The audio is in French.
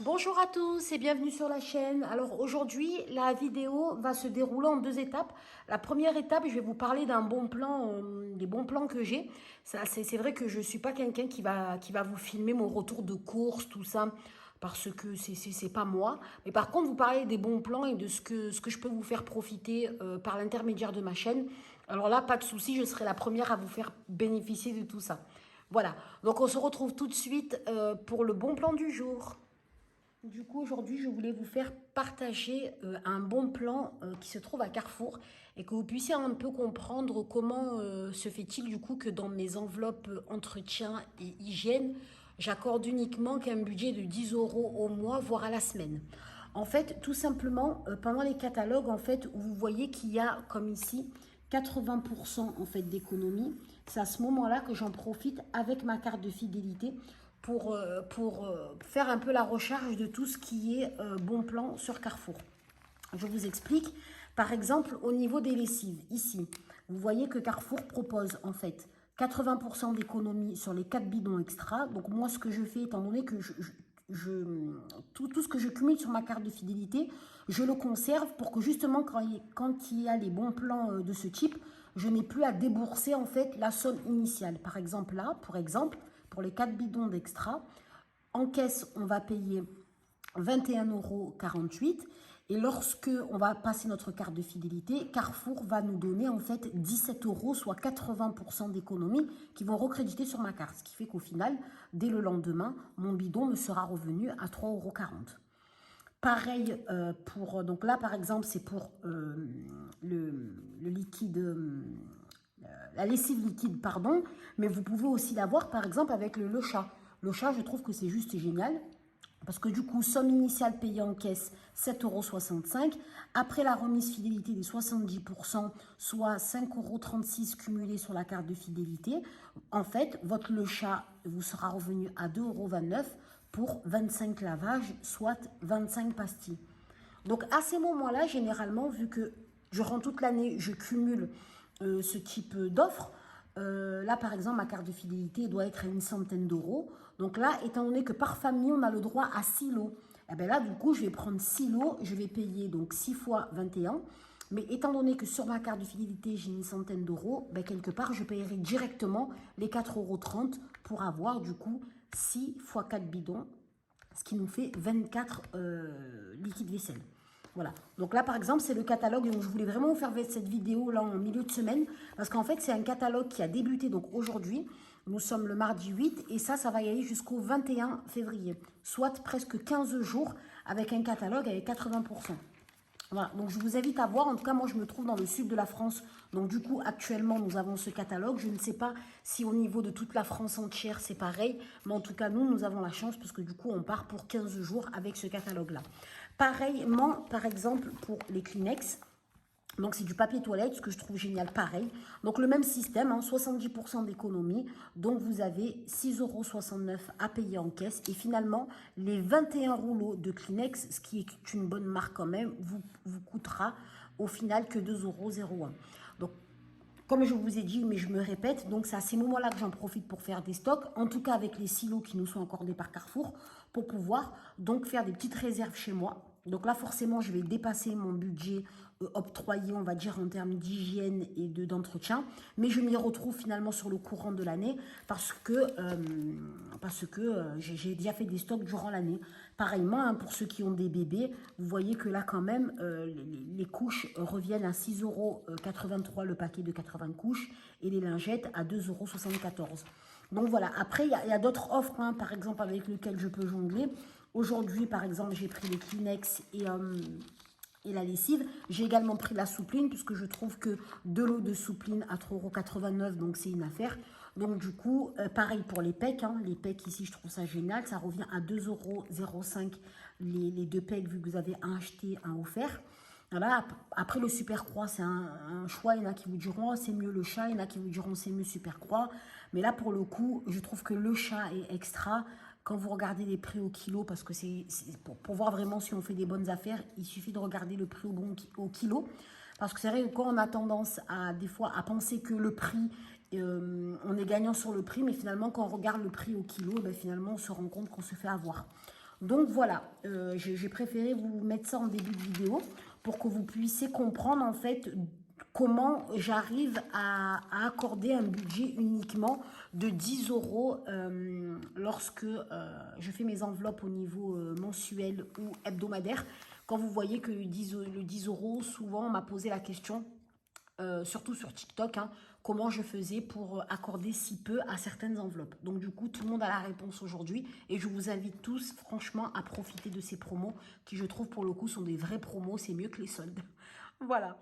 Bonjour à tous et bienvenue sur la chaîne. Alors aujourd'hui, la vidéo va se dérouler en deux étapes. La première étape, je vais vous parler d'un bon plan, des bons plans que j'ai. C'est vrai que je suis pas quelqu'un qui va vous filmer mon retour de course, tout ça, parce que c'est pas moi. Mais par contre, vous parlez des bons plans et de ce que je peux vous faire profiter par l'intermédiaire de ma chaîne. Alors là, pas de souci, je serai la première à vous faire bénéficier de tout ça. Voilà, donc on se retrouve tout de suite pour le bon plan du jour. Du coup, aujourd'hui, je voulais vous faire partager un bon plan qui se trouve à Carrefour et que vous puissiez un peu comprendre comment se fait-il du coup que dans mes enveloppes entretien et hygiène, j'accorde uniquement qu'un budget de 10 euros au mois, voire à la semaine. En fait, tout simplement, pendant les catalogues, en fait, vous voyez qu'il y a, comme ici, 80% en fait d'économie. C'est à ce moment-là que j'en profite avec ma carte de fidélité pour faire un peu la recharge de tout ce qui est bon plan sur Carrefour. Je vous explique. Par exemple, au niveau des lessives, ici, vous voyez que Carrefour propose en fait 80% d'économie sur les 4 bidons extra. Donc moi, ce que je fais, étant donné que tout ce que je cumule sur ma carte de fidélité, je le conserve pour que justement, quand il y a les bons plans de ce type, je n'ai plus à débourser en fait la somme initiale. Par exemple, là, pour les 4 bidons d'extra, en caisse, on va payer 21,48 € et lorsque on va passer notre carte de fidélité, Carrefour va nous donner en fait 17 euros, soit 80% d'économies qui vont recréditer sur ma carte. Ce qui fait qu'au final, dès le lendemain, mon bidon me sera revenu à 3,40 €. Pareil donc là par exemple c'est pour le liquide, la lessive liquide pardon, mais vous pouvez aussi l'avoir par exemple avec le chat. Le chat, je trouve que c'est juste génial. Parce que du coup, somme initiale payée en caisse, 7,65 €. Après la remise fidélité des 70%, soit 5,36 € cumulés sur la carte de fidélité, en fait, votre le chat vous sera revenu à 2,29 € pour 25 lavages, soit 25 pastilles. Donc à ces moments-là, généralement, vu que durant toute l'année, je cumule ce type d'offres, là, par exemple, ma carte de fidélité doit être à une centaine d'euros. Donc là, étant donné que par famille, on a le droit à 6 lots, eh bien là, du coup, je vais prendre 6 lots, je vais payer donc 6 fois 21. Mais étant donné que sur ma carte de fidélité, j'ai une centaine d'euros, ben quelque part, je paierai directement les 4,30 € pour avoir du coup 6 fois 4 bidons, ce qui nous fait 24 liquides vaisselle. Voilà. Donc là, par exemple, c'est le catalogue. Donc, je voulais vraiment vous faire cette vidéo là en milieu de semaine parce qu'en fait, c'est un catalogue qui a débuté donc aujourd'hui. Nous sommes le mardi 8 et ça va y aller jusqu'au 21 février, soit presque 15 jours avec un catalogue avec 80%. Voilà, donc je vous invite à voir. En tout cas, moi, je me trouve dans le sud de la France. Donc, du coup, actuellement, nous avons ce catalogue. Je ne sais pas si au niveau de toute la France entière, c'est pareil. Mais en tout cas, nous avons la chance parce que du coup, on part pour 15 jours avec ce catalogue-là. Pareillement, par exemple, pour les Kleenex. Donc, c'est du papier toilette, ce que je trouve génial, pareil. Donc, le même système, hein, 70% d'économie. Donc, vous avez 6,69 € à payer en caisse. Et finalement, les 21 rouleaux de Kleenex, ce qui est une bonne marque quand même, vous coûtera au final que 2,01 €. Donc, comme je vous ai dit, mais je me répète, donc c'est à ces moments-là que j'en profite pour faire des stocks, en tout cas avec les silos qui nous sont accordés par Carrefour, pour pouvoir donc faire des petites réserves chez moi. Donc là, forcément, je vais dépasser mon budget octroyé, on va dire, en termes d'hygiène et d'entretien. Mais je m'y retrouve finalement sur le courant de l'année parce que j'ai déjà fait des stocks durant l'année. Pareillement, hein, pour ceux qui ont des bébés, vous voyez que là, quand même, les couches reviennent à 6,83 € le paquet de 80 couches et les lingettes à 2,74 €. Donc voilà, après, il y a d'autres offres, hein, par exemple, avec lesquelles je peux jongler. Aujourd'hui, par exemple, j'ai pris les Kleenex et la lessive. J'ai également pris la soupline puisque je trouve que 2 lots de soupline à 3,89 €, donc c'est une affaire. Donc du coup, pareil pour les pecs. Hein. Les pecs ici, je trouve ça génial. Ça revient à 2,05 € les deux pecs vu que vous avez un acheté, un offert. Voilà. Après, le Super Croix, c'est un choix. Il y en a qui vous diront, oh, c'est mieux le chat. Il y en a qui vous diront, c'est mieux Super Croix. Mais là, pour le coup, je trouve que le chat est extra. Quand vous regardez les prix au kilo, parce que c'est pour voir vraiment si on fait des bonnes affaires, il suffit de regarder le prix au kilo. Parce que c'est vrai que quand on a tendance à, des fois, à penser que le prix, on est gagnant sur le prix, mais finalement, quand on regarde le prix au kilo, ben, finalement, on se rend compte qu'on se fait avoir. Donc voilà, j'ai préféré vous mettre ça en début de vidéo pour que vous puissiez comprendre en fait comment j'arrive à accorder un budget uniquement de 10 euros lorsque je fais mes enveloppes au niveau mensuel ou hebdomadaire. Quand vous voyez que le 10 euros, souvent on m'a posé la question, surtout sur TikTok, hein, comment je faisais pour accorder si peu à certaines enveloppes. Donc du coup, tout le monde a la réponse aujourd'hui et je vous invite tous franchement à profiter de ces promos qui, je trouve, pour le coup, sont des vrais promos, c'est mieux que les soldes. Voilà.